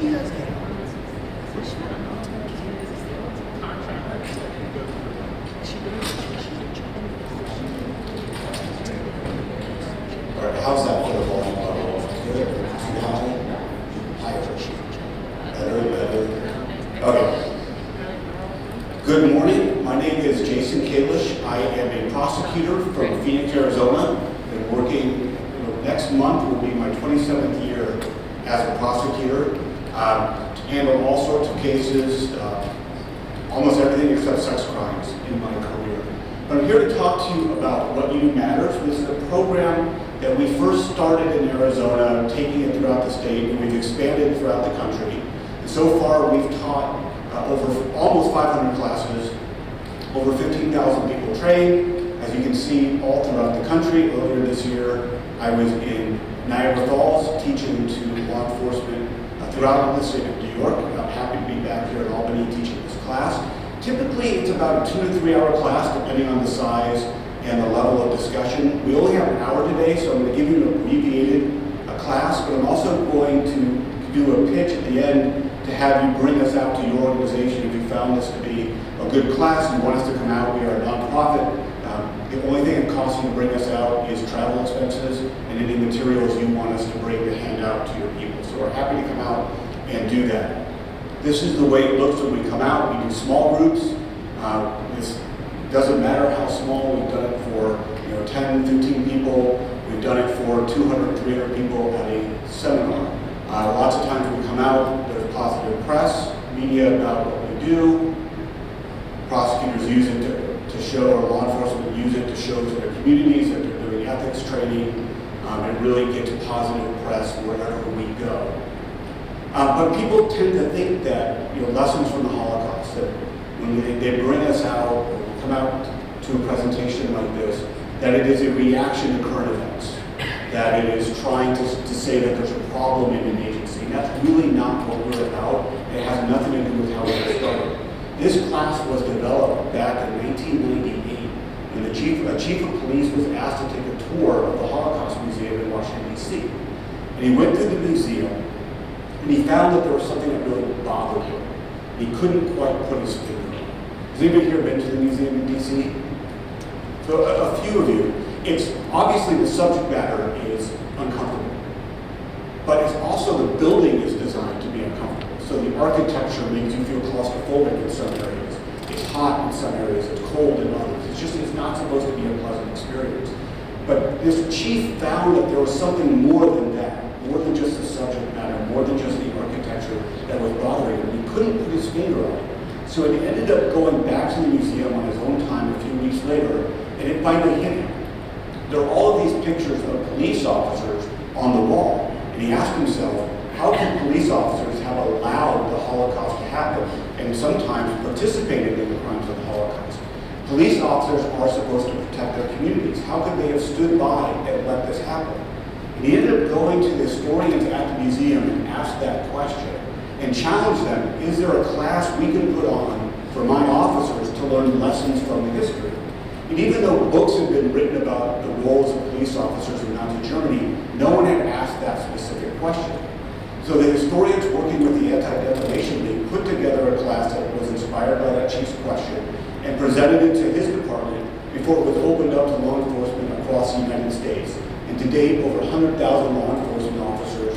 All right, how's that for the volume level? Good? Too high? Higher? Better? Okay. Good morning. My name is Jason Kalish. I am a prosecutor from Phoenix, Arizona. Been working, next month will be my 27th year as a prosecutor. Handled all sorts of cases, almost everything except sex crimes in my career. But I'm here to talk to you about What You Do Matters. This is a program that we first started in Arizona, taking it throughout the state, and we've expanded throughout the country. And so far, we've taught over almost 500 classes, over 15,000 people trained. As you can see, all throughout the country. Earlier this year, I was in Niagara Falls teaching to law enforcement throughout the state of New York. I'm happy to be back here in Albany teaching this class. Typically, it's about a 2 to 3 hour class, depending on the size and the level of discussion. We only have an hour today, so I'm going to give you an abbreviated class, but I'm also going to do a pitch at the end to have you bring us out to your organization if you found this to be a good class and you want us to come out. We are a nonprofit. The only thing it costs you to bring us out is travel expenses and any materials you want us to bring to hand out to your people. So we're happy to come out and do that. This is the way it looks when we come out. We do small groups. This doesn't matter how small. We've done it for 10, 15 people. We've done it for 200, 300 people at a seminar. Lots of times when we come out, there's positive press, media about what we do. Prosecutors use it to show, or law enforcement use it to show to their communities that they're doing ethics training, and really get to positive press wherever we go. But people tend to think that lessons from the Holocaust, that when they bring us out or come out to a presentation like this, that it is a reaction to current events, that it is trying to say that there's a problem in an agency. And that's really not what we're about. It has nothing to do with how we started. This class was developed back in 1998 when a chief of police was asked to take a tour of the Holocaust Museum in Washington, D.C. And he went to the museum and he found that there was something that really bothered him. He couldn't quite put his finger on it. Has anybody here been to the museum in D.C.? So a few of you. It's obviously the subject matter is uncomfortable, but it's also the building is designed to be uncomfortable. So the architecture makes you feel claustrophobic in some areas. It's hot in some areas. It's cold in others. It's not supposed to be a pleasant experience. But this chief found that there was something more than that, more than just the subject matter, more than just the architecture that was bothering him. He couldn't put his finger on it. So he ended up going back to the museum on his own time a few weeks later, and it finally hit him. There are all of these pictures of police officers on the wall, and he asked himself, how can police officers have allowed the Holocaust to happen and sometimes participated in the crimes of the Holocaust? Police officers are supposed to protect their communities. How could they have stood by and let this happen? And he ended up going to the historians at the museum and asked that question and challenged them, is there a class we can put on for my officers to learn lessons from the history? And even though books have been written about the roles of police officers in Nazi Germany, no one had asked that specific question. So the historians working with the Anti-Defamation League put together a class that was inspired by that chief's question and presented it to his department before it was opened up to law enforcement across the United States. And to date, over 100,000 law enforcement officers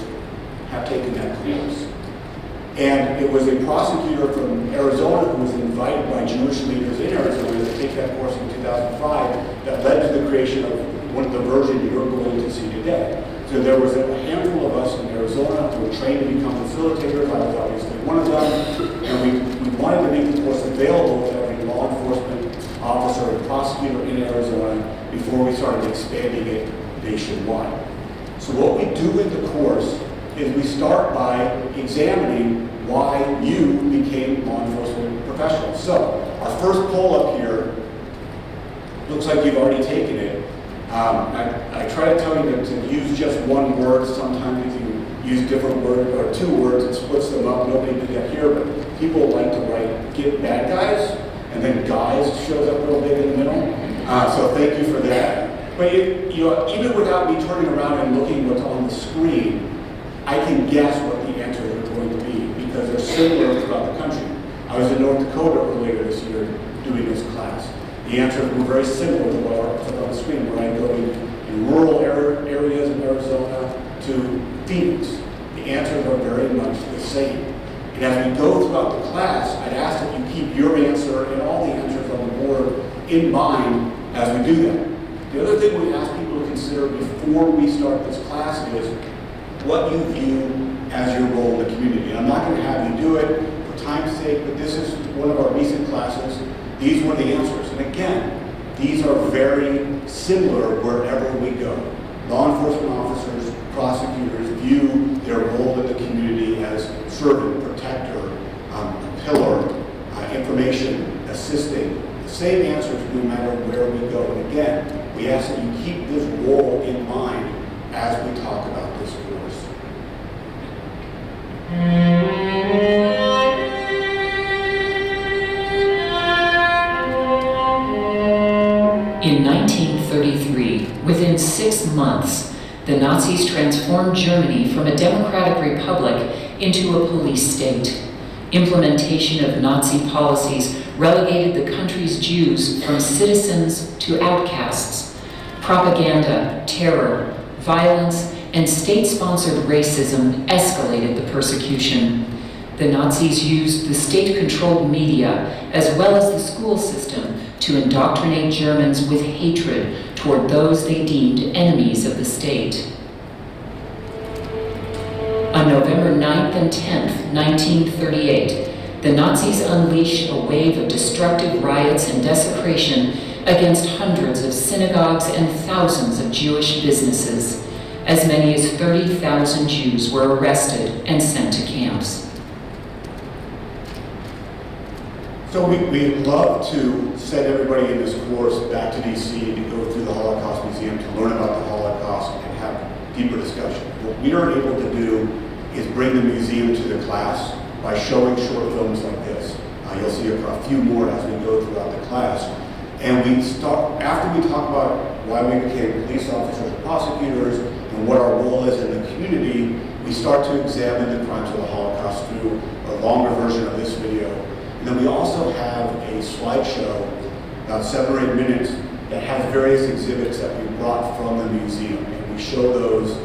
have taken that course. And it was a prosecutor from Arizona who was invited by Jewish leaders in Arizona to take that course in 2005 that led to the creation of the version you're going to see today. So there was a handful of us in Arizona who were trained to become facilitators. I was obviously one of them. And we wanted to make the course available to every law enforcement officer and prosecutor in Arizona before we started expanding it nationwide. So what we do with the course is we start by examining why you became law enforcement professionals. So our first poll up here, looks like you've already taken it. I try to tell you to use just one word. Sometimes if you use different words or two words, it splits them up. Nobody did that here, but people like to write "get bad guys," and then "guys" shows up real big in the middle. So thank you for that. But even without me turning around and looking what's on the screen, I can guess what the answers are going to be because they're similar throughout the country. I was in North Dakota earlier this year doing this class. The answers were very similar to what I put on the screen, where I go in rural areas of Arizona to Phoenix. The answers are very much the same. And as we go throughout the class, I'd ask that you keep your answer and all the answers on the board in mind as we do that. The other thing we ask people to consider before we start this class is what you view as your role in the community. And I'm not going to have you do it for time's sake, but this is one of our recent classes. These were the answers. And again, these are very similar wherever we go. Law enforcement officers, prosecutors view their role in the community as servant, protector, pillar, information, assisting. The same answers no matter where we go. And again, we ask that you keep this role in mind as we talk about this course. In 1933, within 6 months, the Nazis transformed Germany from a democratic republic into a police state. Implementation of Nazi policies relegated the country's Jews from citizens to outcasts. Propaganda, terror, violence, and state-sponsored racism escalated the persecution. The Nazis used the state-controlled media as well as the school system to indoctrinate Germans with hatred toward those they deemed enemies of the state. On November 9th and 10th, 1938, the Nazis unleashed a wave of destructive riots and desecration against hundreds of synagogues and thousands of Jewish businesses. As many as 30,000 Jews were arrested and sent to camps. So we'd love to send everybody in this course back to DC to go through the Holocaust Museum to learn about the Holocaust and have deeper discussion. What we are able to do is bring the museum to the class by showing short films like this. You'll see a few more as we go throughout the class. And we start, after we talk about why we became police officers and prosecutors and what our role is in the community, we start to examine the crimes of the Holocaust through a longer version of this video. And then we also have a slideshow, about 7 or 8 minutes, that has various exhibits that we brought from the museum. And we show those.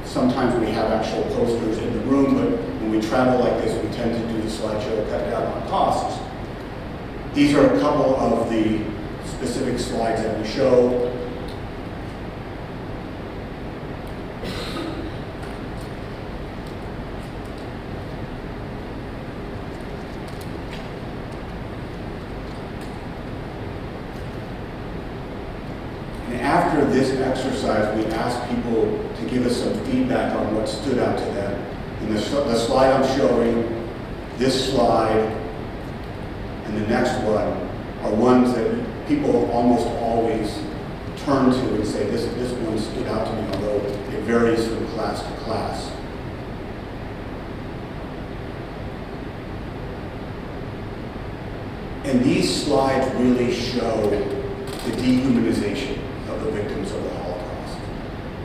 Sometimes we have actual posters in the room, but when we travel like this, we tend to do the slideshow, cut down on costs. These are a couple of the specific slides that we show. And after this exercise, we ask people to give us some feedback on what stood out to them. And the slide I'm showing, this slide, and the next one are ones that people almost always turn to and say, this one stood out to me, although it varies from class to class. And these slides really show the dehumanization of the victims of the Holocaust.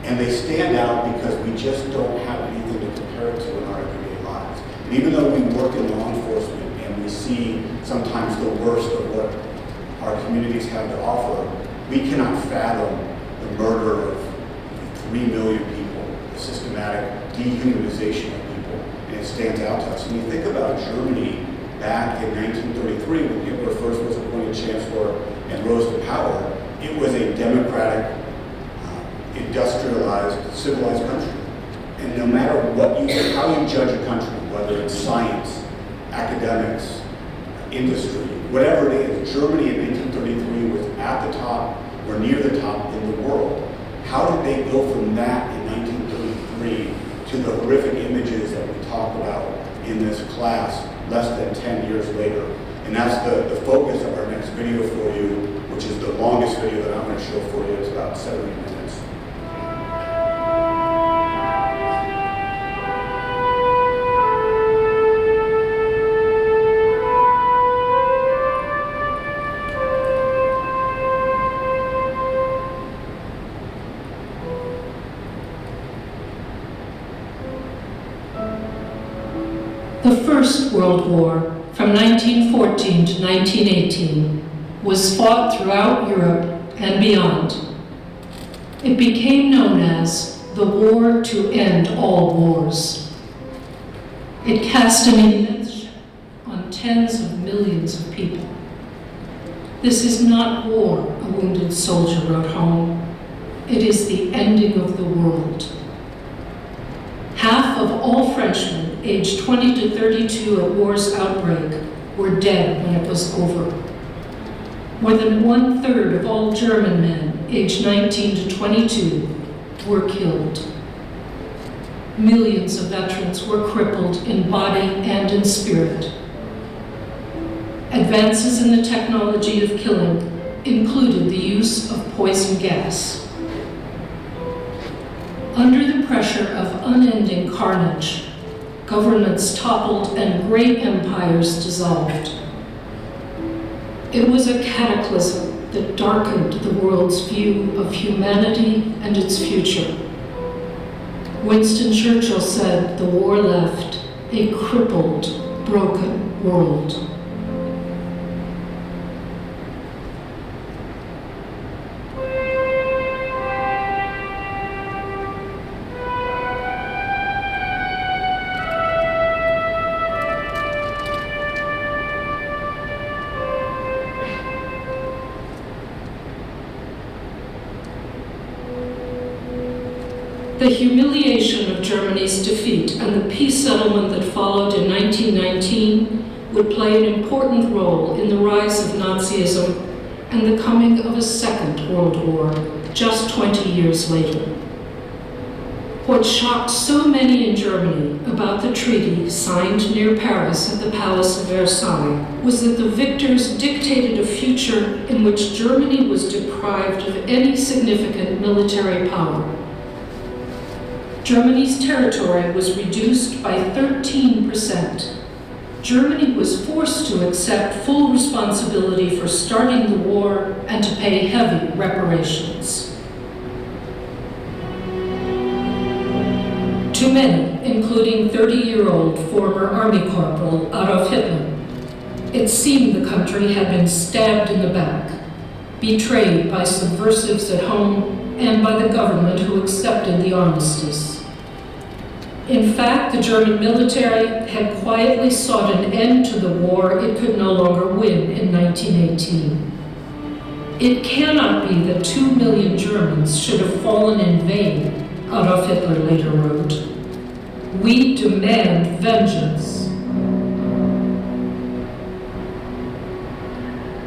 And they stand out because we just don't have anything to compare it to in our everyday lives. And even though we work in law enforcement and we see sometimes the worst of what our communities have to offer, we cannot fathom the murder of 3 million people, the systematic dehumanization of people, and it stands out to us. And you think about Germany back in 1933, when Hitler first was appointed chancellor and rose to power, it was a democratic, industrialized, civilized country. And no matter how you judge a country, whether it's science, academics, industry, whatever it is, Germany in 1933 was at the top or near the top in the world. How did they go from that in 1933 to the horrific images that we talk about in this class less than 10 years later? And that's the focus of our next video for you, which is the longest video that I'm going to show for you. It's about 70 minutes. The First World War, from 1914 to 1918, was fought throughout Europe and beyond. It became known as the War to End All Wars. It cast an immense shadow on tens of millions of people. This is not war, a wounded soldier wrote home. It is the ending of the world. Half of all Frenchmen aged 20 to 32 at war's outbreak were dead when it was over. More than 1/3 of all German men aged 19 to 22 were killed. Millions of veterans were crippled in body and in spirit. Advances in the technology of killing included the use of poison gas. Under the pressure of unending carnage, governments toppled and great empires dissolved. It was a cataclysm that darkened the world's view of humanity and its future. Winston Churchill said the war left a crippled, broken world. The humiliation of Germany's defeat and the peace settlement that followed in 1919 would play an important role in the rise of Nazism and the coming of a Second World War just 20 years later. What shocked so many in Germany about the treaty signed near Paris at the Palace of Versailles was that the victors dictated a future in which Germany was deprived of any significant military power. Germany's territory was reduced by 13%. Germany was forced to accept full responsibility for starting the war and to pay heavy reparations. To many, including 30-year-old former Army Corporal Adolf Hitler, it seemed the country had been stabbed in the back, betrayed by subversives at home and by the government who accepted the armistice. In fact, the German military had quietly sought an end to the war it could no longer win in 1918. It cannot be that 2 million Germans should have fallen in vain, Adolf Hitler later wrote. We demand vengeance.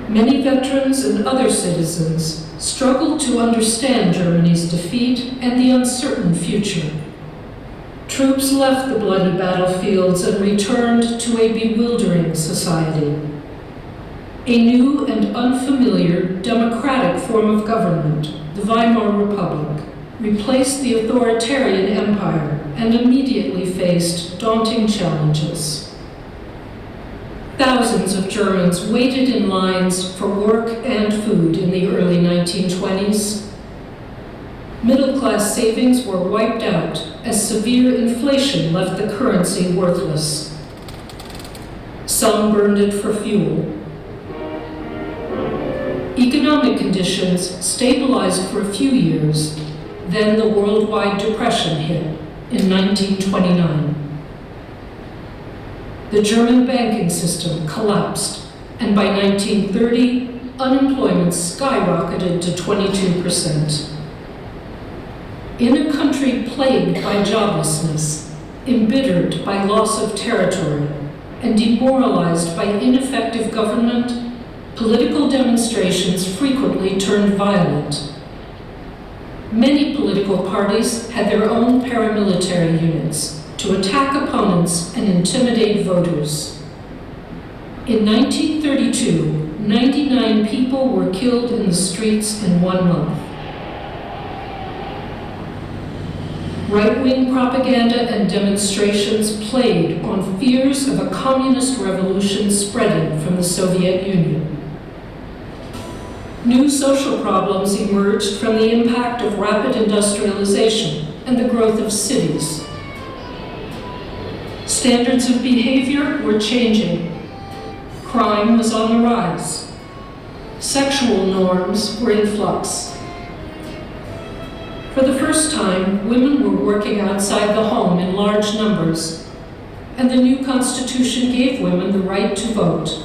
Many veterans and other citizens struggled to understand Germany's defeat and the uncertain future. Troops left the bloody battlefields and returned to a bewildering society. A new and unfamiliar democratic form of government, the Weimar Republic, replaced the authoritarian empire and immediately faced daunting challenges. Thousands of Germans waited in lines for work and food in the early 1920s. Middle-class savings were wiped out as severe inflation left the currency worthless. Some burned it for fuel. Economic conditions stabilized for a few years, then the worldwide depression hit in 1929. The German banking system collapsed, and by 1930, unemployment skyrocketed to 22%. In a country plagued by joblessness, embittered by loss of territory, and demoralized by ineffective government, political demonstrations frequently turned violent. Many political parties had their own paramilitary units to attack opponents and intimidate voters. In 1932, 99 people were killed in the streets in 1 month. Right-wing propaganda and demonstrations played on fears of a communist revolution spreading from the Soviet Union. New social problems emerged from the impact of rapid industrialization and the growth of cities. Standards of behavior were changing. Crime was on the rise. Sexual norms were in flux. For the first time, women were working outside the home in large numbers, and the new constitution gave women the right to vote.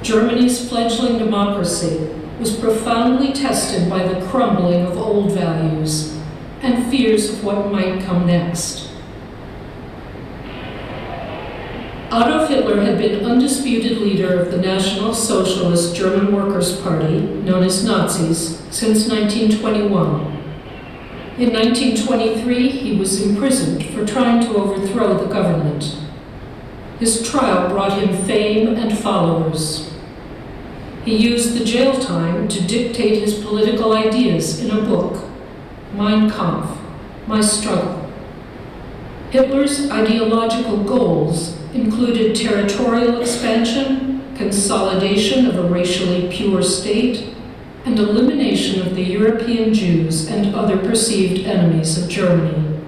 Germany's fledgling democracy was profoundly tested by the crumbling of old values and fears of what might come next. Adolf Hitler had been undisputed leader of the National Socialist German Workers' Party, known as Nazis, since 1921. In 1923, he was imprisoned for trying to overthrow the government. His trial brought him fame and followers. He used the jail time to dictate his political ideas in a book, Mein Kampf, My Struggle. Hitler's ideological goals included territorial expansion, consolidation of a racially pure state, and elimination of the European Jews and other perceived enemies of Germany.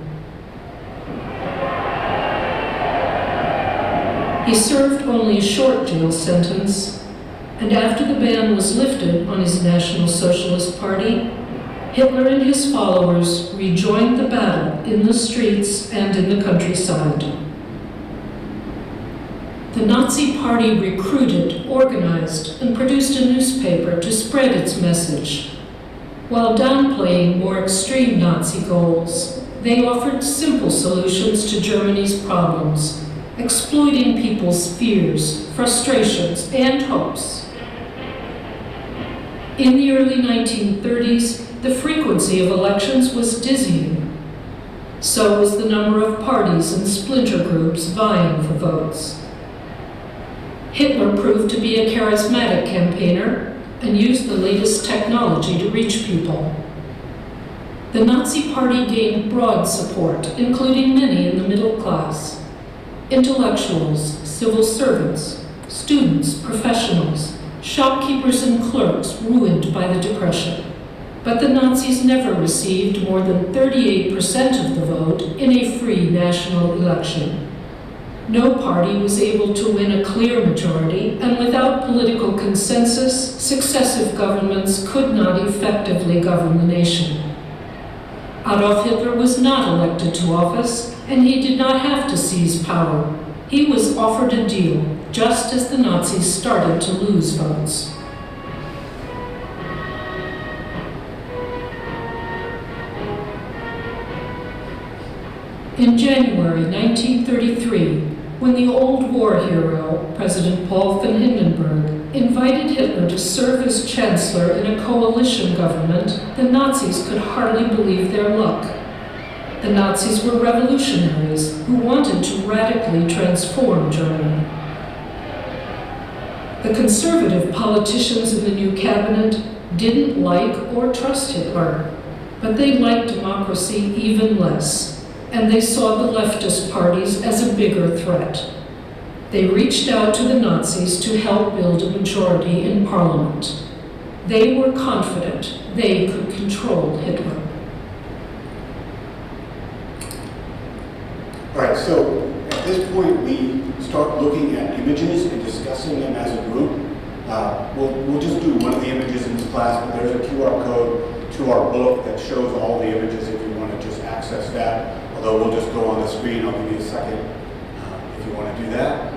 He served only a short jail sentence, and after the ban was lifted on his National Socialist Party, Hitler and his followers rejoined the battle in the streets and in the countryside. The Nazi Party recruited, organized, and produced a newspaper to spread its message. While downplaying more extreme Nazi goals, they offered simple solutions to Germany's problems, exploiting people's fears, frustrations, and hopes. In the early 1930s, the frequency of elections was dizzying. So was the number of parties and splinter groups vying for votes. Hitler proved to be a charismatic campaigner and used the latest technology to reach people. The Nazi Party gained broad support, including many in the middle class, intellectuals, civil servants, students, professionals, shopkeepers and clerks ruined by the Depression. But the Nazis never received more than 38% of the vote in a free national election. No party was able to win a clear majority, and without political consensus, successive governments could not effectively govern the nation. Adolf Hitler was not elected to office, and he did not have to seize power. He was offered a deal, just as the Nazis started to lose votes. In January 1933, when the old war hero, President Paul von Hindenburg, invited Hitler to serve as chancellor in a coalition government, the Nazis could hardly believe their luck. The Nazis were revolutionaries who wanted to radically transform Germany. The conservative politicians in the new cabinet didn't like or trust Hitler, but they liked democracy even less, and they saw the leftist parties as a bigger threat. They reached out to the Nazis to help build a majority in parliament. They were confident they could control Hitler. All right, so at this point, we start looking at images and discussing them as a group. We'll just do one of the images in this class, but there's a QR code to our book that shows all the images if you want to just access that. Although we'll just go on the screen, I'll give you a second if you want to do that.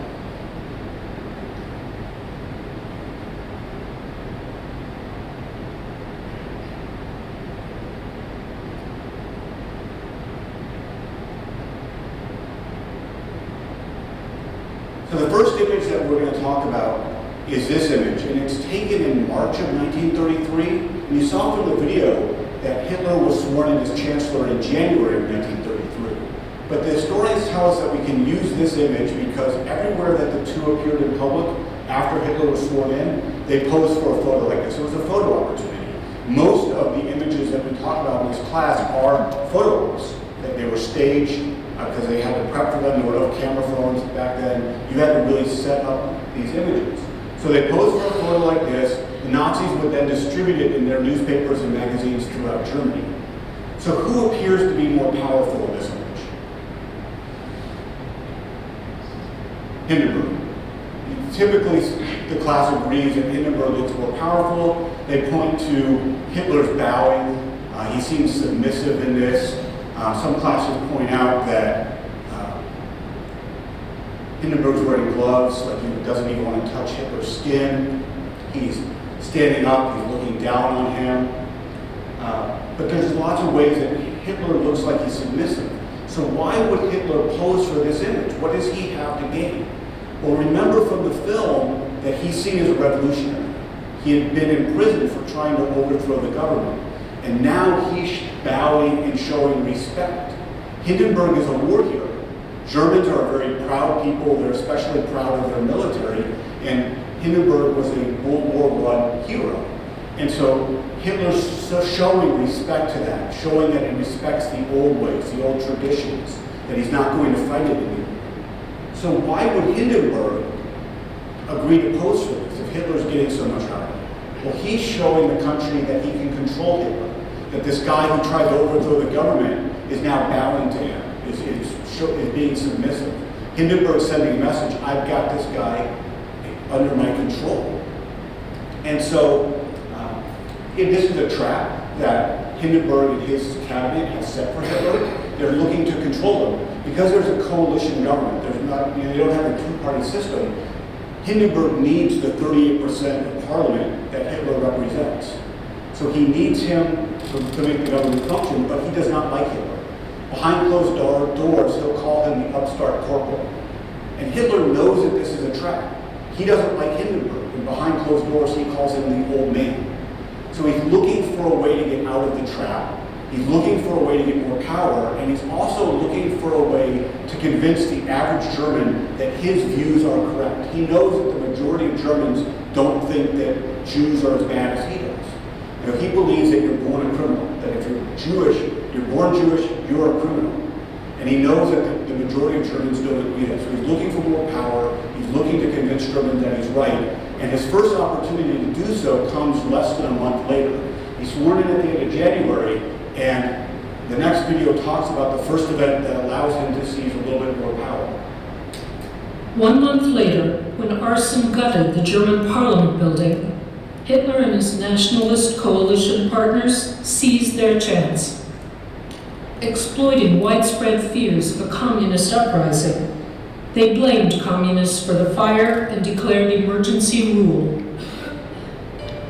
So the first image that we're going to talk about is this image, and it's taken in March of 1933. And you saw from the video that Hitler was sworn in as chancellor in January of 1933. But the historians tell us that we can use this image because everywhere that the two appeared in public after Hitler was sworn in, they posed for a photo like this. It was a photo opportunity. Most of the images that we talk about in this class are photos. That they were staged because they had to prep for them. There were no camera phones back then. You had to really set up these images. So they posed for a photo like this. The Nazis would then distribute it in their newspapers and magazines throughout Germany. So who appears to be more powerful in this image? typically, the class agrees that Hindenburg looks more powerful. They point to Hitler's bowing. He seems submissive in this. Some classes point out that Hindenburg's wearing gloves, like he doesn't even want to touch Hitler's skin. He's standing up, he's looking down on him. But there's lots of ways that Hitler looks like he's submissive. So why would Hitler pose for this image? What does he have to gain? Well, remember from the film that he's seen as a revolutionary. He had been in prison for trying to overthrow the government. And now he's bowing and showing respect. Hindenburg is a war hero. Germans are a very proud people. They're especially proud of their military. And Hindenburg was a World War I hero. And so Hitler's showing respect to that, showing that he respects the old ways, the old traditions, that he's not going to fight it anymore. So why would Hindenburg agree to pose for this if Hitler's getting so much out of it? Well, he's showing the country that he can control Hitler, that this guy who tried to overthrow the government is now bowing to him, is being submissive. Hindenburg's sending a message, I've got this guy under my control. And so this is a trap that Hindenburg and his cabinet have set for Hitler. They're looking to control him. Because there's a coalition government, they don't have a two-party system, Hindenburg needs the 38% of parliament that Hitler represents. So he needs him to make the government function, but he does not like Hitler. Behind closed doors, he'll call him the upstart corporal. And Hitler knows that this is a trap. He doesn't like Hindenburg, and behind closed doors, he calls him the old man. So he's looking for a way to get out of the trap. He's looking for a way to get more power, and he's also looking for a way to convince the average German that his views are correct. He knows that the majority of Germans don't think that Jews are as bad as he does. You know, he believes that you're born a criminal, that if you're Jewish, you're born Jewish, you're a criminal. And he knows that the majority of Germans don't agree with that. So he's looking for more power. He's looking to convince Germans that he's right. And his first opportunity to do so comes less than a month later. He's sworn in at the end of January, and the next video talks about the first event that allows him to seize a little bit more power. 1 month later, when arson gutted the German parliament building, Hitler and his nationalist coalition partners seized their chance. Exploiting widespread fears of a communist uprising, they blamed communists for the fire and declared emergency rule.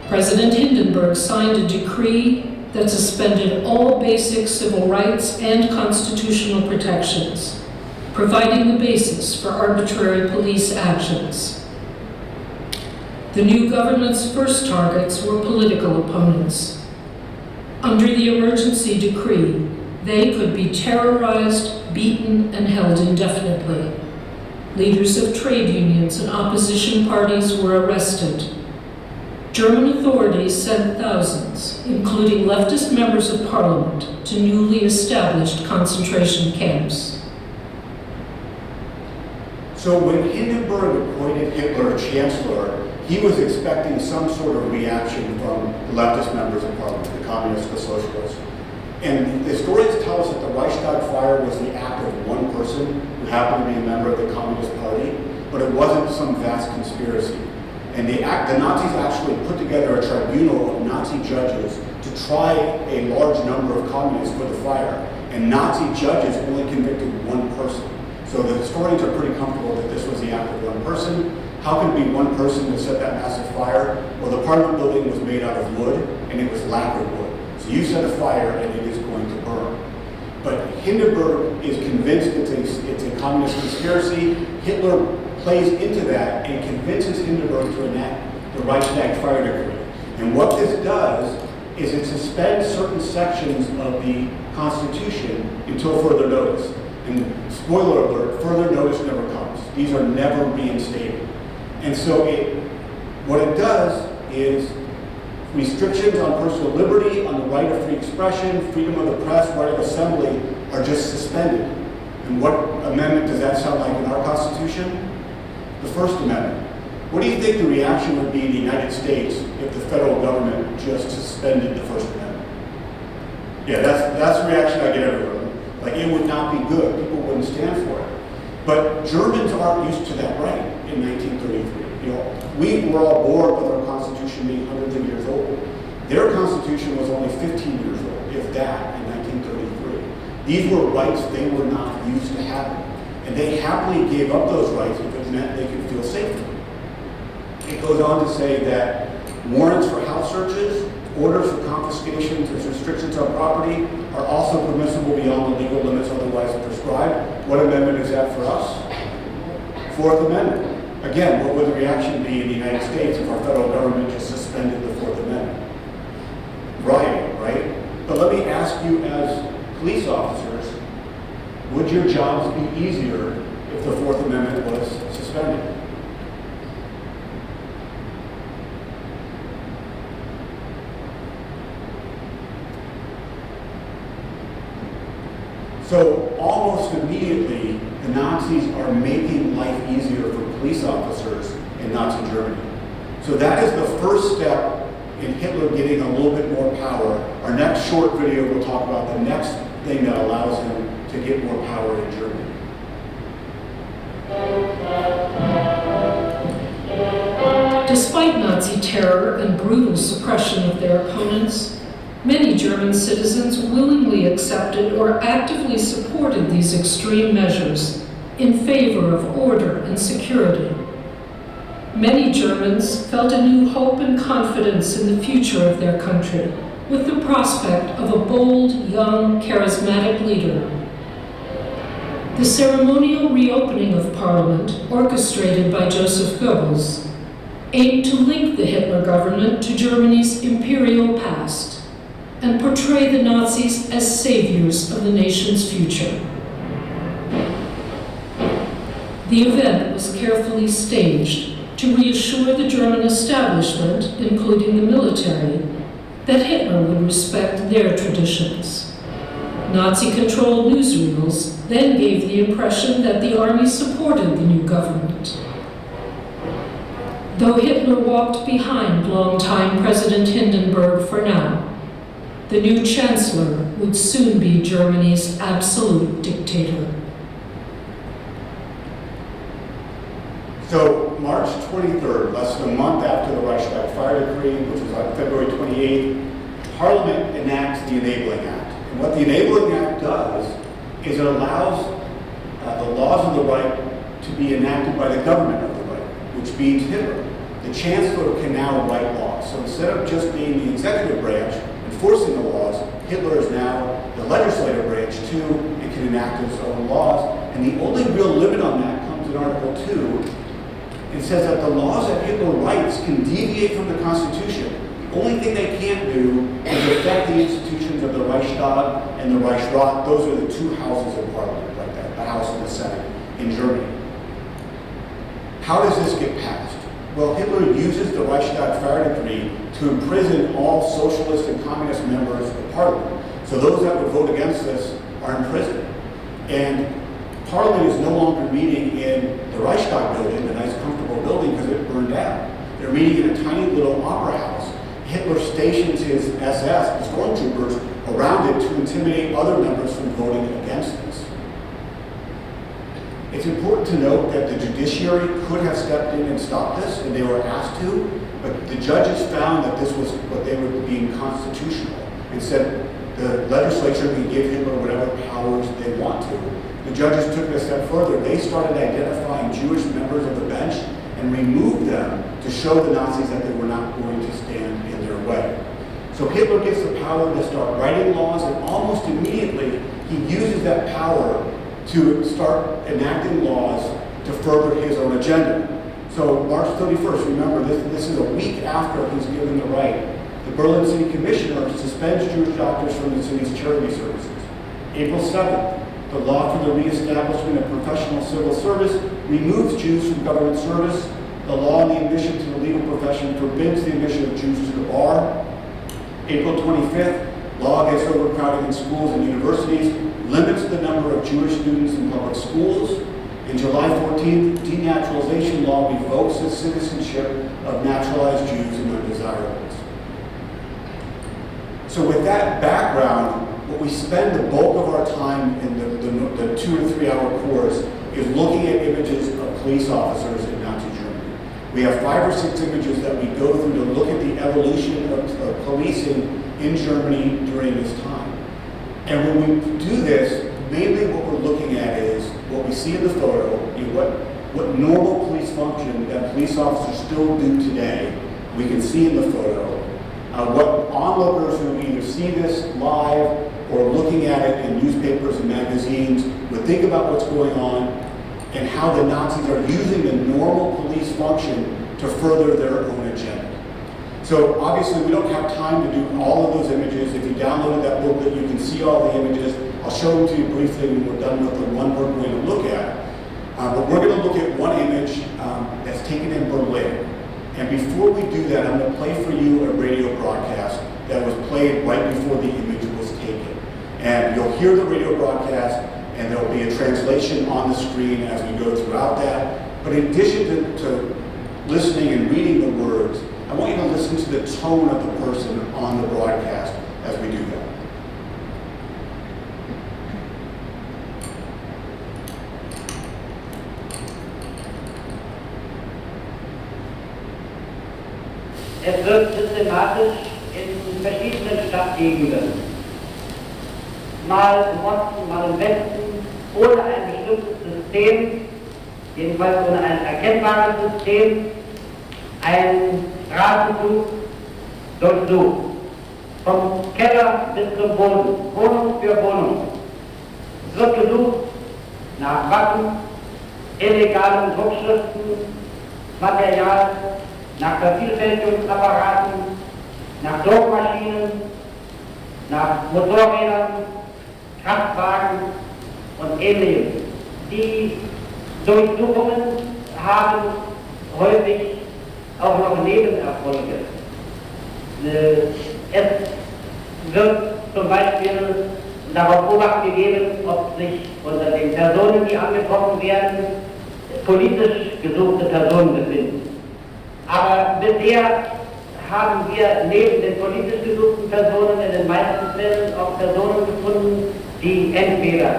President Hindenburg signed a decree that suspended all basic civil rights and constitutional protections, providing the basis for arbitrary police actions. The new government's first targets were political opponents. Under the emergency decree, they could be terrorized, beaten, and held indefinitely. Leaders of trade unions and opposition parties were arrested. German authorities sent thousands, including leftist members of parliament, to newly established concentration camps. So when Hindenburg appointed Hitler chancellor, he was expecting some sort of reaction from the leftist members of parliament, the communists, the socialists. And the historians tell us that the Reichstag fire was the act of one person who happened to be a member of the Communist Party, but it wasn't some vast conspiracy. And the Nazis actually put together a tribunal of Nazi judges to try a large number of communists for the fire. And Nazi judges only convicted one person. So the historians are pretty comfortable that this was the act of one person. How can it be one person that set that massive fire? Well, the parliament building was made out of wood, and it was lacquered wood. So you set a fire, and it is going to burn. But Hindenburg is convinced it's a communist conspiracy. Hitler plays into that and convinces Hindenburg to enact the Reichstag fire decree. And what this does is it suspends certain sections of the Constitution until further notice. And spoiler alert, further notice never comes. These are never reinstated. And so what it does is restrictions on personal liberty, on the right of free expression, freedom of the press, right of assembly are just suspended. And what amendment does that sound like in our Constitution? The First Amendment. What do you think the reaction would be in the United States if the federal government just suspended the First Amendment? Yeah, that's the reaction I get everywhere. Like, it would not be good. People wouldn't stand for it. But Germans aren't used to that right in 1933. We were all born with our Constitution being hundreds of years old. Their Constitution was only 15 years old, if that, in 1933. These were rights they were not used to having. And they happily gave up those rights if it meant they could feel safer. It goes on to say that warrants for house searches, orders for confiscations and restrictions on property are also permissible beyond the legal limits otherwise prescribed. What amendment is that for us? Fourth Amendment. Again, what would the reaction be in the United States if our federal government just suspended the Fourth Amendment? Rioting, right? But let me ask you as police officers, would your jobs be easier if the Fourth Amendment was suspended? So almost immediately, the Nazis are making life easier for police officers in Nazi Germany. So that is the first step in Hitler getting a little bit more power. Our next short video will talk about the next thing that allows him to get more power in Germany. Despite Nazi terror and brutal suppression of their opponents, many German citizens willingly accepted or actively supported these extreme measures in favor of order and security. Many Germans felt a new hope and confidence in the future of their country, with the prospect of a bold, young, charismatic leader. The ceremonial reopening of Parliament, orchestrated by Joseph Goebbels, aimed to link the Hitler government to Germany's imperial past and portray the Nazis as saviors of the nation's future. The event was carefully staged to reassure the German establishment, including the military, that Hitler would respect their traditions. Nazi-controlled newsreels then gave the impression that the army supported the new government. Though Hitler walked behind longtime President Hindenburg for now, the new chancellor would soon be Germany's absolute dictator. So March 23rd, less than a month after the Reichstag fire decree, which was on February 28th, Parliament enacts the Enabling Act. And what the Enabling Act does is it allows the laws of the right to be enacted by the government of the right, which means Hitler. The chancellor can now write laws. So instead of just being the executive branch enforcing the laws, Hitler is now the legislative branch too and can enact his own laws. And the only real limit on that comes in Article 2. It says that the laws that Hitler writes can deviate from the Constitution. The only thing they can't do is affect the institutions of the Reichstag and the Reichsrat. Those are the two houses of parliament, like that, the House and the Senate in Germany. How does this get passed? Well, Hitler uses the Reichstag fire decree to imprison all socialist and communist members of parliament. So those that would vote against this are in prison. And Parliament is no longer meeting in the Reichstag building, the nice comfortable building, because it burned down. They're meeting in a tiny little opera house. Hitler stations his SS, his stormtroopers, around it to intimidate other members from voting against this. It's important to note that the judiciary could have stepped in and stopped this, and they were asked to, but the judges found that this was what they were being constitutional, and said the legislature can give Hitler whatever powers they want to. The judges took it a step further. They started identifying Jewish members of the bench and removed them to show the Nazis that they were not going to stand in their way. So Hitler gets the power to start writing laws, and almost immediately he uses that power to start enacting laws to further his own agenda. So March 31st, remember, this is a week after he's given the right. The Berlin City Commissioner suspends Jewish doctors from the city's charity services. April 7th, the law for the reestablishment of professional civil service removes Jews from government service. The law on the admission to the legal profession forbids the admission of Jews to the bar. April 25th, law against overcrowding in schools and universities limits the number of Jewish students in public schools. And July 14th, denaturalization law revokes the citizenship of naturalized Jews and undesirables. So with that background, what we spend the bulk of our time in the 2 or 3 hour course is looking at images of police officers in Nazi Germany. We have 5 or 6 images that we go through to look at the evolution of policing in Germany during this time. And when we do this, mainly what we're looking at is what we see in the photo, what normal police function that police officers still do today, we can see in the photo. What onlookers who either see this live or looking at it in newspapers and magazines would think about what's going on and how the Nazis are using the normal police function to further their own agenda. So obviously we don't have time to do all of those images. If you downloaded that booklet, you can see all the images. I'll show them to you briefly when we're done with the one we're going to look at. But we're going to look at one image that's taken in Berlin. And before we do that, I'm going to play for you a radio broadcast that was played right before the image was taken. And you'll hear the radio broadcast, and there'll be a translation on the screen as we go throughout that. But in addition to listening and reading the words, I want you to listen to the tone of the person on the broadcast as we do that. Es wird systematisch in verschiedenen Stadtgegenden, mal im Osten, mal im Westen, ohne ein bestimmtes System, jedenfalls ohne ein erkennbares System, ein Straßenzug durchsucht. Vom Keller bis zum Boden, Wohnung für Wohnung. Es wird gesucht nach Waffen, illegalen Druckschriften, Material, nach Vervielfältigungsapparaten, nach Druckmaschinen, nach Motorrädern, Kraftwagen und Ähnlichem. Die Durchsuchungen haben häufig auch noch Nebenerfolge. Es wird zum Beispiel darauf Obacht gegeben, ob sich unter den Personen, die angetroffen werden, politisch gesuchte Personen befinden. Aber bisher haben wir neben den politisch gesuchten Personen in den meisten Fällen auch Personen gefunden, die entweder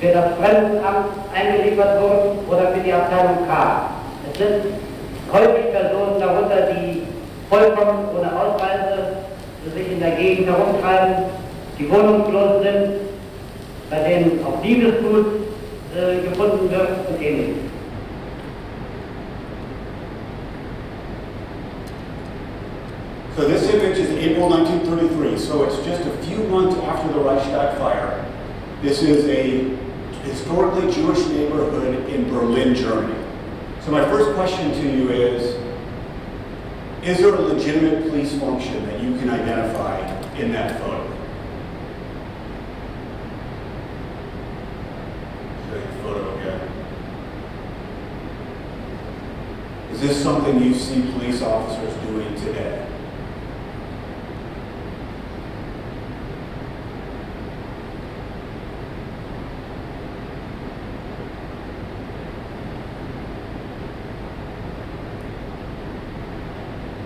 für das Fremdenamt eingeliefert wurden oder für die Abteilung K. Es sind häufig Personen darunter, die vollkommen ohne Ausweise sich in der Gegend herumtreiben, die wohnungslos sind, bei denen auch Diebesgut gefunden wird und ähnliches. So this image is April 1933, so it's just a few months after the Reichstag fire. This is a historically Jewish neighborhood in Berlin, Germany. So my first question to you is there a legitimate police function that you can identify in that photo? Show you the photo again. Is this something you see police officers doing today?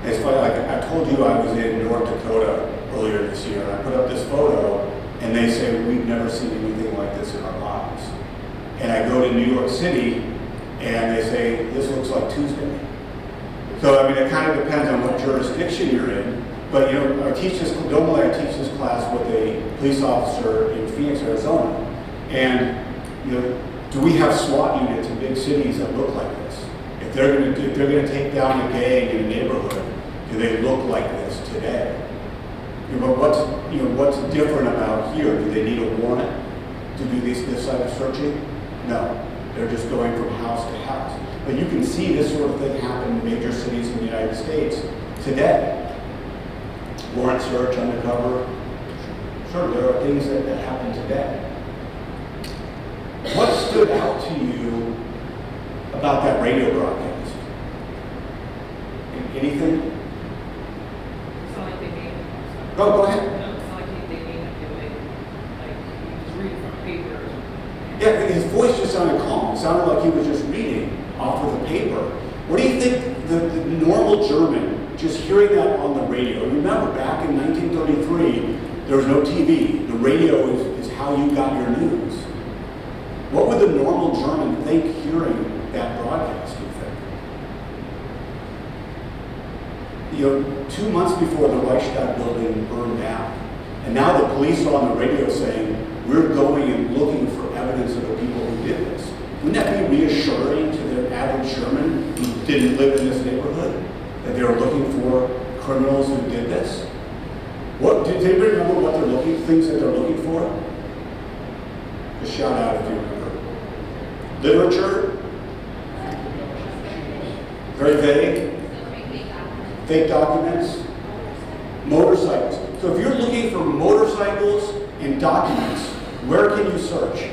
It's funny, like I told you I was in North Dakota earlier this year, and I put up this photo, and they say, we've never seen anything like this in our lives. And I go to New York City, and they say, this looks like Tuesday. So, I mean, it kind of depends on what jurisdiction you're in, but, you know, normally I teach this class with a police officer in Phoenix, Arizona, and, you know, do we have SWAT units in big cities that look like this? If they're going to take down a gang in a neighborhood, do they look like this today? You know, what's different about here? Do they need a warrant to do this type of searching? No, they're just going from house to house. But you can see this sort of thing happen in major cities in the United States today. Warrant search, undercover. Sure, there are things that happen today. What stood out to you about that radio broadcast? Anything? It's not like they made it. Go ahead. No, it's not like they made it. Like he was reading from a paper or something. Yeah, his voice just sounded calm. It sounded like he was just reading off of the paper. What do you think the normal German, just hearing that on the radio? Remember, back in 1933, there was no TV. The radio is how you got your news. What would the normal German think hearing that broadcast, do you think? 2 months before the Reichstag building burned down. And now the police are on the radio saying, we're going and looking for evidence of the people who did this. Wouldn't that be reassuring to their average German who didn't live in this neighborhood? That they were looking for criminals who did this? What, did anybody remember what they're looking, things that they're looking for? Just shout out if you remember. Literature? Very vague. Fake documents. Motorcycles. So if you're looking for motorcycles and documents, where can you search?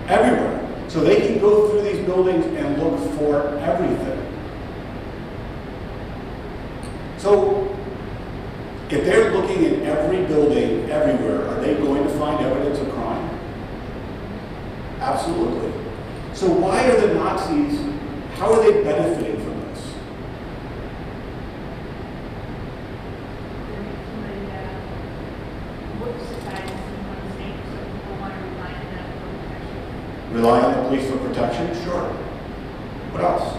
Everywhere. So they can go through these buildings and look for everything. So if they're looking in every building, everywhere, are they going to find evidence of crime? Absolutely. So why are the Nazis, how are they benefiting from this? Rely on the police for protection? Sure. What else?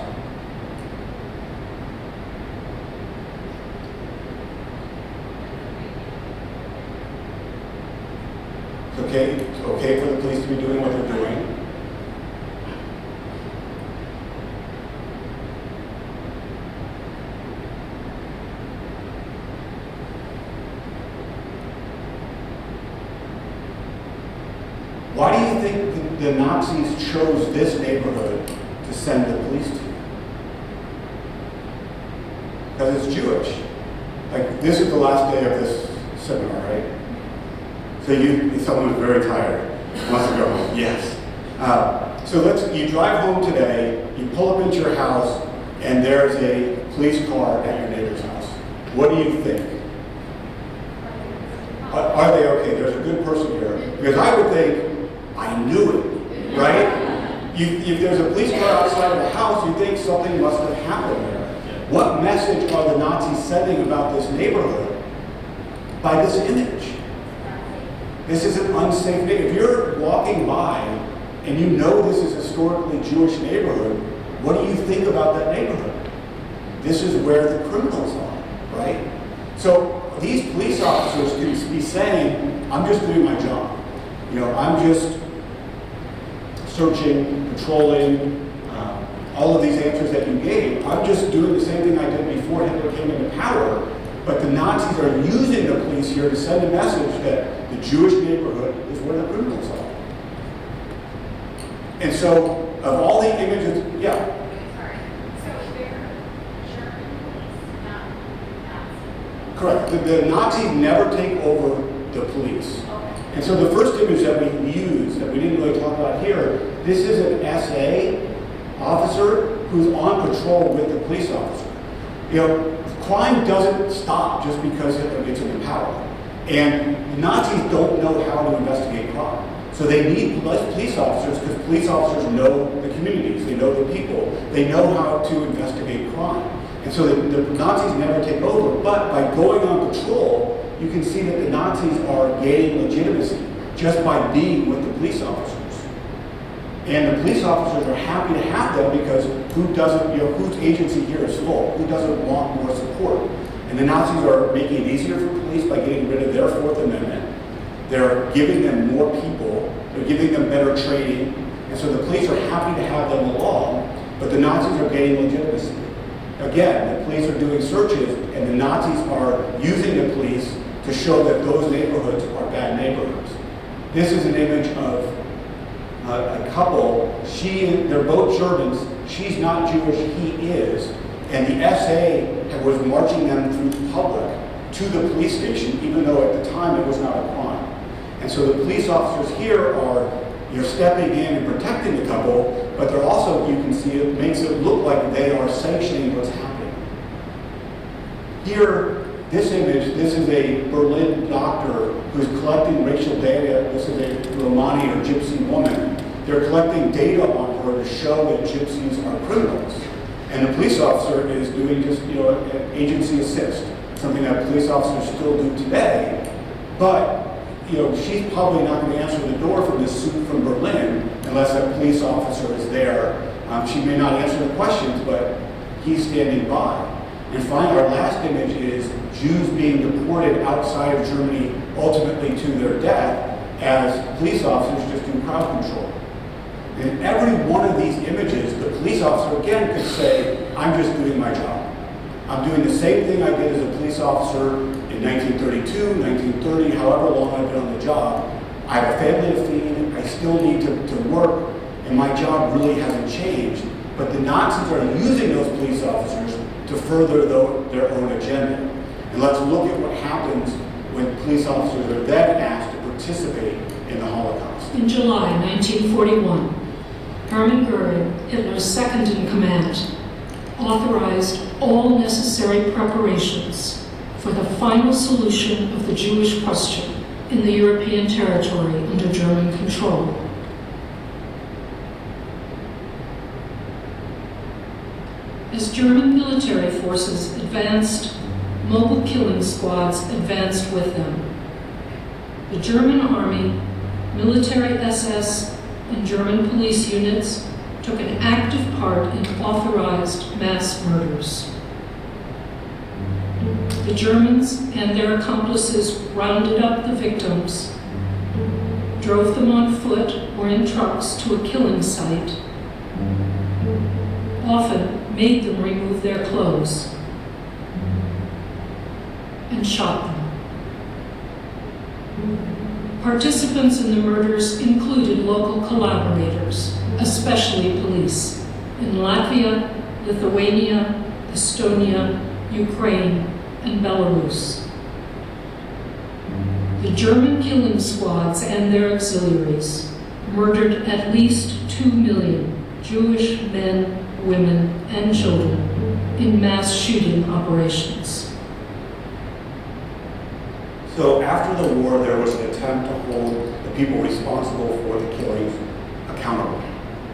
It's okay for the police to be doing what they're doing. Why do you think the Nazis chose this neighborhood to send the police to? Because it's Jewish. Like, this is the last day of this seminar, right? So someone who's very tired, wants to go home. Yes. So you drive home today, you pull up into your house, and there's a police car at your neighbor's house. What do you think? Are they okay? There's a good person here. Because I would think, I knew it, right? If there's a police car outside of the house, you think something must have happened there. What message are the Nazis sending about this neighborhood by this image? This is an unsafe neighborhood. If you're walking by and you know this is a historically Jewish neighborhood, what do you think about that neighborhood? This is where the criminals are, right? So these police officers can be saying, I'm just doing my job. I'm just searching, patrolling, all of these answers that you gave. I'm just doing the same thing I did before Hitler came into power. But the Nazis are using the police here to send a message that the Jewish neighborhood is where the criminals are. And so, of all the images, yeah. Sorry. So they're German police, not Nazis. Correct. The Nazis never take over the police. And so the first image that we use, that we didn't really talk about here, this is an SA officer who's on patrol with the police officer. Crime doesn't stop just because Hitler gets into power. And Nazis don't know how to investigate crime. So they need police officers because police officers know the communities, they know the people, they know how to investigate crime. And so the Nazis never take over, but by going on patrol, you can see that the Nazis are gaining legitimacy just by being with the police officers. And the police officers are happy to have them because who doesn't, whose agency here is full? Who doesn't want more support? And the Nazis are making it easier for police by getting rid of their Fourth Amendment. They're giving them more people. They're giving them better training. And so the police are happy to have them along, but the Nazis are gaining legitimacy. Again, the police are doing searches, and the Nazis are using the police to show that those neighborhoods are bad neighborhoods. This is an image of a couple. They're both Germans. She's not Jewish, he is. And the SA was marching them through the public to the police station, even though at the time it was not a crime. And so the police officers here you're stepping in and protecting the couple, but they're also, you can see it makes it look like they are sanctioning what's happening. Here, this image, this is a Berlin doctor who's collecting racial data. This is a Romani or Gypsy woman. They're collecting data on her to show that Gypsies are criminals. And the police officer is doing just, an agency assist, something that police officers still do today. But, she's probably not going to answer the door from this suit from Berlin unless a police officer is there. She may not answer the questions, but he's standing by. And finally, our last image is Jews being deported outside of Germany, ultimately to their death, as police officers just do crowd control. In every one of these images, the police officer again could say, I'm just doing my job. I'm doing the same thing I did as a police officer in 1932, 1930, however long I've been on the job. I have a family to feed, I still need to work, and my job really hasn't changed. But the Nazis are using those police officers to further their own agenda. And let's look at what happens when police officers are then asked to participate in the Holocaust. In July 1941, Hermann Goering, Hitler's second in command, authorized all necessary preparations for the final solution of the Jewish question in the European territory under German control. As German military forces advanced, mobile killing squads advanced with them. The German army, military SS, and German police units took an active part in authorized mass murders. The Germans and their accomplices rounded up the victims, drove them on foot or in trucks to a killing site, often made them remove their clothes, and shot them. Participants in the murders included local collaborators, especially police, in Latvia, Lithuania, Estonia, Ukraine, and Belarus. The German killing squads and their auxiliaries murdered at least 2 million Jewish men, women, and children in mass shooting operations. So after the war, there was an attempt to hold the people responsible for the killings accountable,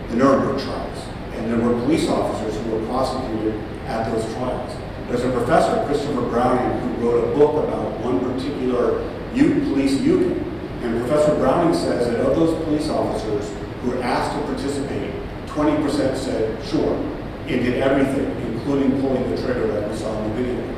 the Nuremberg trials. And there were police officers who were prosecuted at those trials. There's a professor, Christopher Browning, who wrote a book about one particular police unit. And Professor Browning says that of those police officers who were asked to participate, 20% said sure, and did everything, including pulling the trigger that we saw in the video.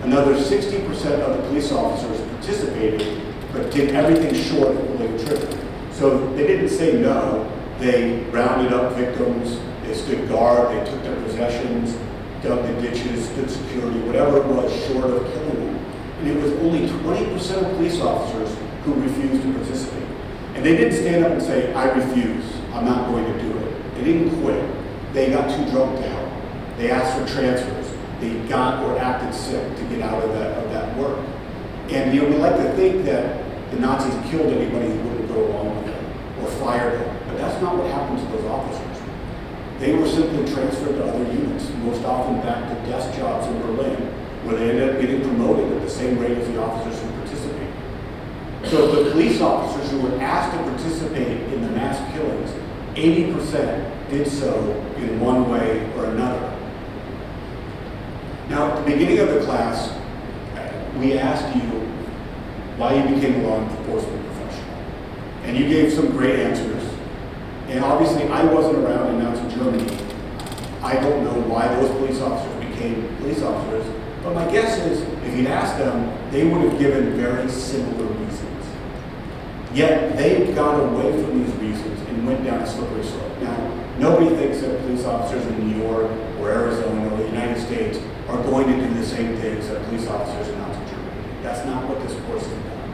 Another 60% of the police officers participated, but did everything short of pulling the trigger. So they didn't say no, they rounded up victims, they stood guard, they took their possessions, dug the ditches, stood security, whatever it was short of killing them. And it was only 20% of police officers who refused to participate. And they didn't stand up and say, I refuse, I'm not going to do it. They didn't quit. They got too drunk to help. They asked for transfers. They got or acted sick to get out of that work. And we like to think that the Nazis killed anybody who wouldn't go along with them or fired them. But that's not what happened to those officers. They were simply transferred to other units, most often back to desk jobs in Berlin, where they ended up getting promoted at the same rate as the officers who participated. So the police officers who were asked to participate in the mass killings, 80% did so in one way or another. Now, at the beginning of the class, we asked you why you became a law enforcement professional. And you gave some great answers. And obviously, I wasn't around in Nazi Germany. I don't know why those police officers became police officers, but my guess is if you'd asked them, they would have given very similar reasons. Yet, they got away from these reasons and went down a slippery slope. Now, nobody thinks that police officers in New York or Arizona or the United States are going to do the same things that police officers in Nazi Germany. That's not what this course is about.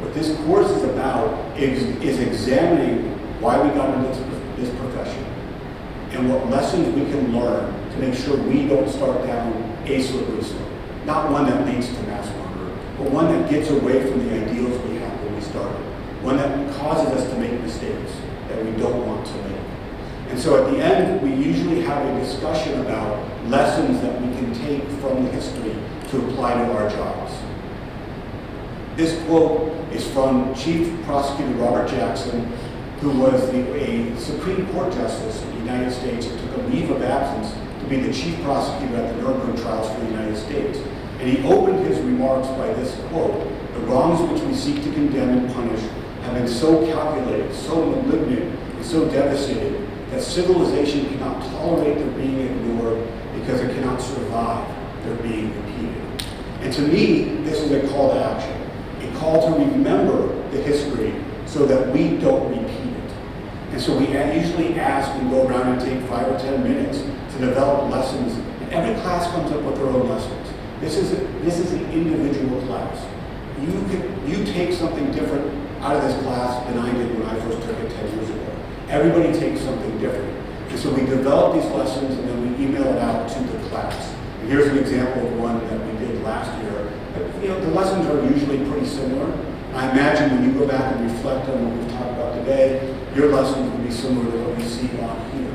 What this course is about is examining why we got into this profession and what lessons we can learn to make sure we don't start down a slippery slope. Not one that leads to mass murder, but one that gets away from the ideals we had when we started. One that causes us to make mistakes that we don't want to make. And so at the end, we usually have a discussion about lessons that we can take from the history to apply to our jobs. This quote is from Chief Prosecutor Robert Jackson, who was a Supreme Court Justice in the United States and took a leave of absence to be the Chief Prosecutor at the Nuremberg trials for the United States. And he opened his remarks by this quote: "The wrongs which we seek to condemn and punish have been so calculated, so malignant, and so devastating that civilization cannot tolerate their being ignored because it cannot survive. they're being repeated. And to me, this is a call to action, a call to remember the history so that we don't repeat it. And so we usually ask and go around and take 5 or 10 minutes to develop lessons. And every class comes up with their own lessons. This is an individual class. You take something different out of this class than I did when I first took it 10 years ago. Everybody takes something different. And so we develop these lessons and then we email it out to the class. And here's an example of one that we did last year. But, the lessons are usually pretty similar. I imagine when you go back and reflect on what we've talked about today, your lessons will be similar to what we see on here.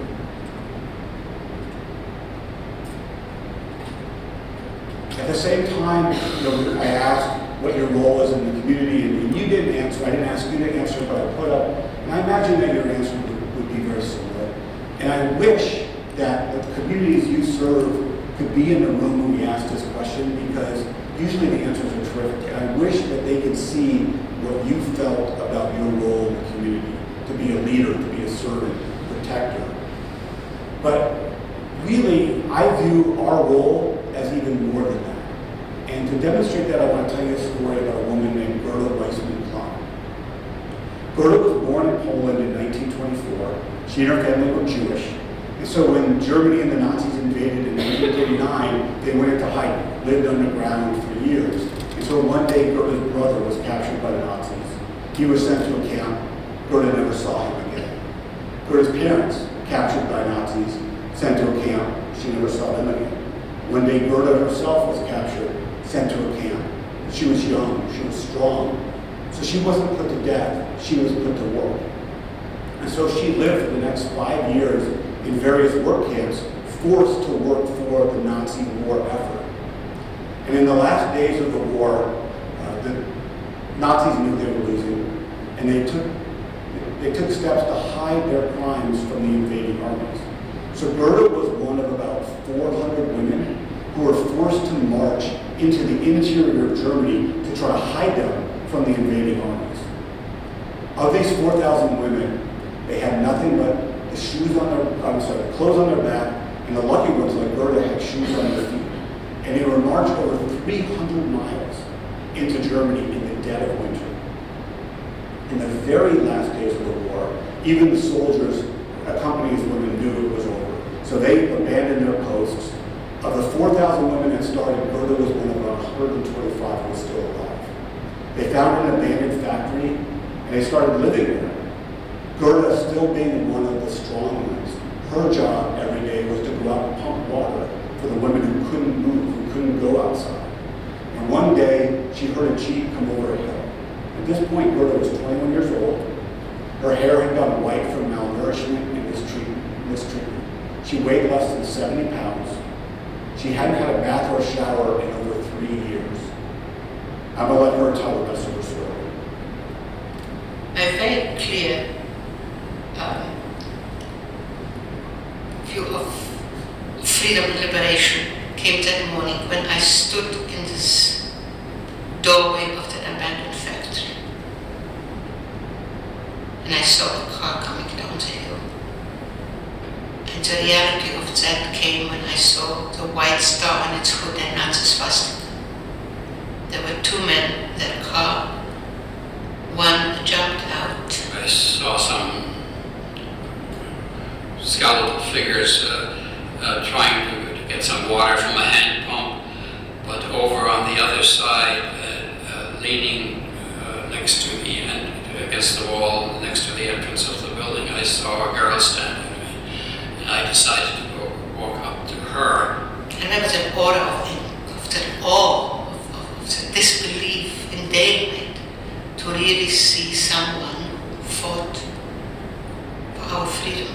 At the same time, I asked what your role is in the community, and you didn't answer. I didn't ask you to answer, but I put up, and I imagine that your answer would be very similar. And I wish that the communities you serve could be in the room when we ask this question, because usually the answers are terrific. And I wish that they could see what you felt about your role in the community, to be a leader, to be a servant, a protector. But really, I view our role as even more than that. And to demonstrate that, I want to tell you a story about a woman named Gerda Weissman-Klein. Gerda was born in Poland in 1924. She and her family were Jewish. And so when Germany and the Nazis invaded in 1939, they went into hiding, lived underground for years. And so one day, Gerda's brother was captured by the Nazis. He was sent to a camp. Gerda never saw him again. Gerda's parents, captured by Nazis, sent to a camp. She never saw them again. One day, Gerda herself was captured, sent to a camp. She was young, she was strong. So she wasn't put to death, she was put to work. And so she lived for the next 5 years in various work camps, forced to work for the Nazi war effort. And in the last days of the war, the Nazis knew they were losing, and they took steps to hide their crimes from the invading armies. So Gerda was one of about 400 women who were forced to march into the interior of Germany to try to hide them from the invading armies. Of these 4,000 women, they had nothing but the clothes on their back, and the lucky ones like Gerda had shoes on their feet. And they were marched over 300 miles into Germany in the dead of winter. In the very last days of the war, even the soldiers accompanying these women knew it was over. So they abandoned their posts. Of the 4,000 women that started, Gerda was one of about 125 who was still alive. They found an abandoned factory, and they started living there. Gerda, still being one of the strong ones, her job every day was to go out and pump water for the women who couldn't move, who couldn't go outside. And one day, she heard a Jeep come over a hill. At this point, Gerda was 21 years old. Her hair had gone white from malnourishment and mistreatment. She weighed less than 70 pounds. She hadn't had a bath or a shower in over 3 years. I'm going to let her tell the rest of her story. A very clear view of freedom and liberation came that morning when I stood in this doorway of the abandoned factory. And I saw a car coming down the hill. And the reality of that came when I saw the white star on its hood and Nazi swastika. There were 2 men in that car. One jumped out. I saw some skeletal figures trying to get some water from a hand pump, but over on the other side, leaning next to the end, against the wall, next to the entrance of the building, I saw a girl standing there, and I decided to go walk up to her. And there was an order of the awe, of the disbelief in daylight, to really see someone who fought for our freedom,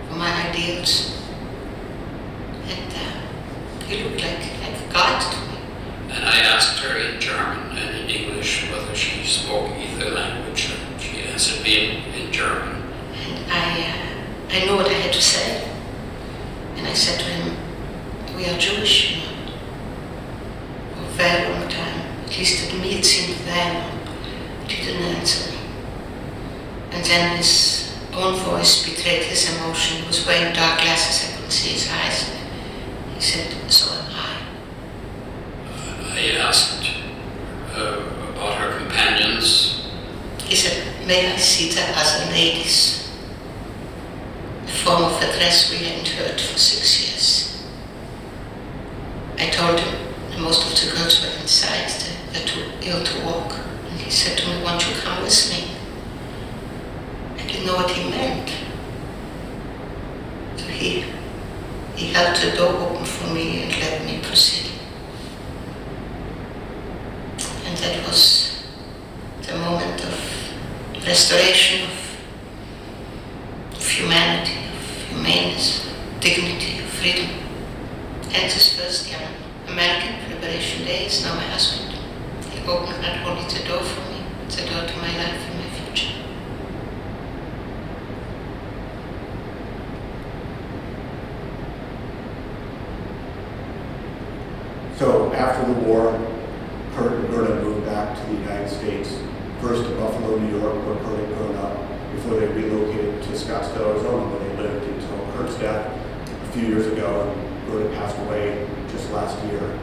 for my ideals. And he looked like a god to me. And I asked her in German and in English whether she spoke either language, and she answered me in German. And I knew what I had to say. And I said to him, we are Jewish, you know. For a very long time. At least to me it seemed very long. But he didn't answer me. And then his own voice betrayed his emotion. He was wearing dark glasses, I couldn't see his eyes. He said, so am they asked about her companions. He said, may I see the other ladies? A form of address we hadn't heard for 6 years. I told him that most of the girls were inside, they're too ill to walk. And he said to me, won't you come with me? I didn't know what he meant. So he held the door open for me and let me proceed. And that was the moment of restoration of humanity, of humaneness, dignity, of freedom. And this first young American Liberation Day is now my husband. He opened not only the door for me, but the door to my life and my future. So after the war, Kurt and Gerda moved back to the United States, first to Buffalo, New York, where Kurt had grown up, before they relocated to Scottsdale, Arizona, where they lived until Kurt's death a few years ago, and Gerda passed away just last year.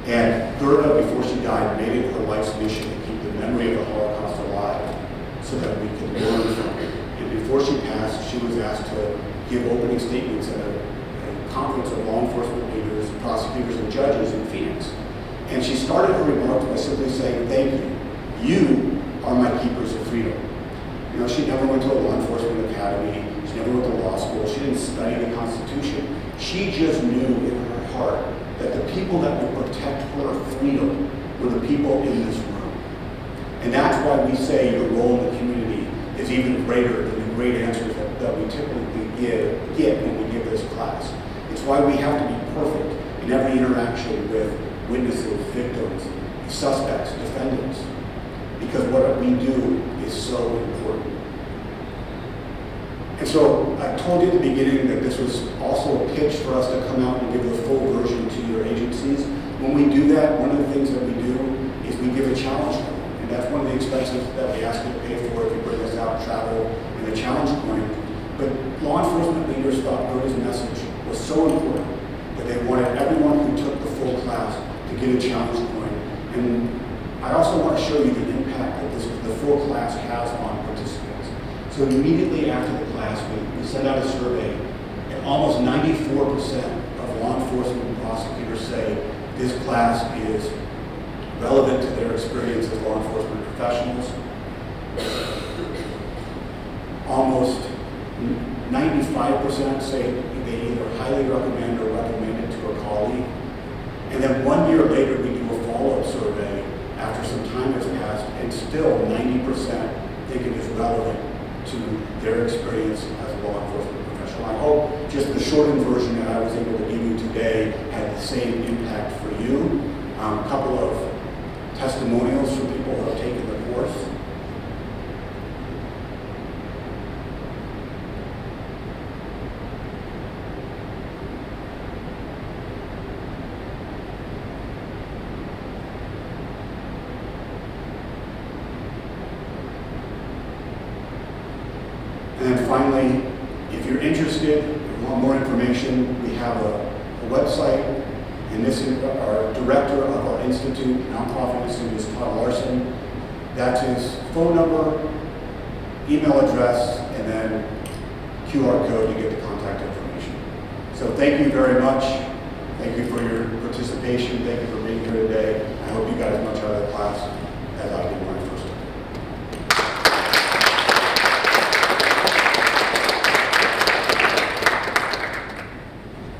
And Gerda, before she died, made it her life's mission to keep the memory of the Holocaust alive so that we could learn from it. And before she passed, she was asked to give opening statements at a conference of law enforcement leaders, prosecutors, and judges in Phoenix. And she started her remarks by simply saying, thank you. You are my keepers of freedom. You know, she never went to a law enforcement academy. She never went to law school. She didn't study the Constitution. She just knew in her heart that the people that would protect her freedom were the people in this room. And that's why we say your role in the community is even greater than the great answers that we typically get when we give this class. It's why we have to be perfect in every interaction with witnesses, victims, suspects, defendants. Because what we do is so important. And so I told you at the beginning that this was also a pitch for us to come out and give the full version to your agencies. When we do that, one of the things that we do is we give a challenge coin. And that's one of the expenses that we ask you to pay for if you bring us out, travel, and the challenge coin. But law enforcement leaders thought Gerda's message was so important that they wanted everyone who took the full class to get a challenge coin. And I also want to show you the impact that the full class has on participants. So immediately after the class, we sent out a survey, and almost 94% of law enforcement and prosecutors say this class is relevant to their experience as law enforcement professionals. Almost 95% say they either highly recommend or recommend it to a colleague. And then 1 year later, we do a follow-up survey after some time has passed, and still 90% think it is relevant to their experience as a law enforcement professional. I hope just the shortened version that I was able to give you today had the same impact for you. A couple of testimonials from people who have taken the course. And then finally, if you're interested, if you want more information, we have a website, and this is our director of our institute, nonprofit institute, is Todd Larson. That's his phone number, email address, and then QR code to get the contact information. So thank you very much. Thank you for your participation. Thank you for being here today. I hope you got as